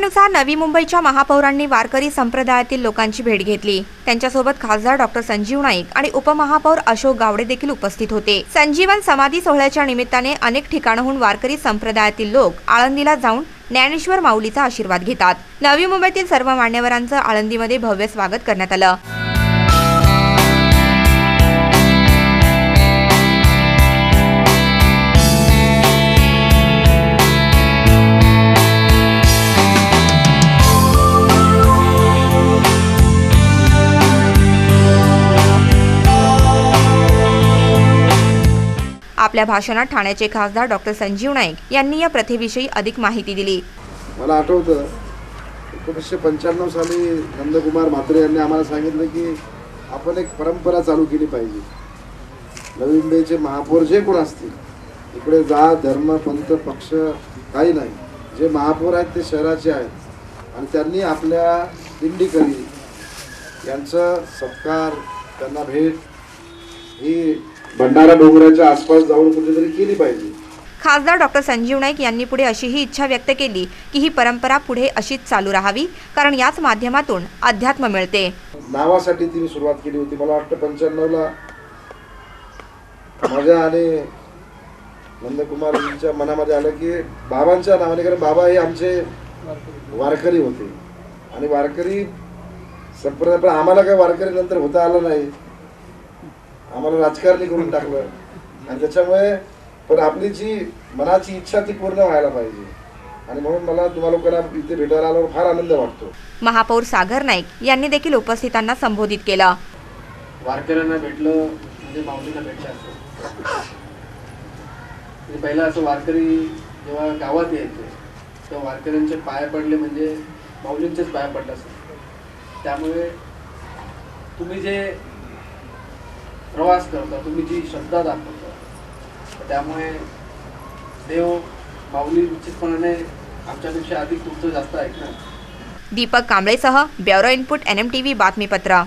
परंपरेनुसार नवी मुंबईच्या महापौरांनी वारकरी संप्रदायातील लोकांची भेट घेतली। त्यांच्यासोबत खासदार डॉक्टर संजीव नाईक आणि उपमहापौर अशोक गावडे देखील उपस्थित होते। संजीवन समाधी सोहळ्याच्या निमित्ताने अनेक ठिकाणाहून वारकरी संप्रदायातील लोक आळंदीला जाऊन ज्ञानेश्वर माऊलीचा आशीर्वाद घेतात। नवी मुंबईतील सर्व मान्यवरांचं आळंदीमध्ये भव्य स्वागत करण्यात आलं। आपल्या भाषणात ठाण्याचे खासदार डॉक्टर संजीव नाईक यांनी या प्रथेविषयी अधिक माहिती दिली। मला आठवतं 1995 साली नंदकुमार म्हात्रे यांनी आम्हाला सांगितलं की आपण एक परंपरा चालू केली पाहिजे। नवी मुंबईचे महापौर जे कोण असतील, इकडे जात धर्म पंथ पक्ष काही नाही, जे महापौर आहेत ते शहराचे आहेत आणि त्यांनी आपल्या दिंडीकरी यांचं सत्कार, त्यांना भेट ही भंडारा डोंगराच्या आसपास जाऊन कुठेतरी केली पाहिजे। खासदार डॉक्टर संजीव नाईक यांनी पुढे अशीही इच्छा व्यक्त केली की ही परंपरा पुढे अशीच चालू राहावी, कारण याच माध्यमातून अध्यात्म मिळते। नावासाठी तिने सुरुवात केली होती। मला वाटतं 95 ला माझ्या आणि नंदकुमारजींच्या मनामध्ये आलं की बाबांच्या नावाने, कारण बाबा हे आमचे वारकरी होते आणि वारकरी संप्रदाय, आम्हाला काय वारकरी नंतर होता आलं नाही, आम्हाला राजकारणी करून टाकलं आणि त्याच्यामुळे पण आपली जी मनाची इच्छा ती पूर्ण व्हायला पाहिजे आणि म्हणून मला तुम्हा लोकांना इथे भेटायला आल्यावर फार आनंद वाटतो। महापौर सागर नाईक यांनी देखील उपस्थितांना संबोधित केलं। वारकऱ्यांना भेटलं म्हणजे माऊलींना भेटलं असतं। पहिला असं वारकरी जेव्हा गावात यायचे तेव्हा वारकऱ्यांचे पाय पडले म्हणजे माऊलींचेच पाय पडले असत। त्यामुळे तुम्ही जे प्रवास करता, तुम्ही जी श्रद्धा दाखवता, त्यामुळे देव माऊली निश्चितपणाने आमच्यापेक्षा अधिक तुमचं जास्त ऐकणार। दीपक कांबळेसह ब्युरो इनपुट NMTV बातमीपत्र।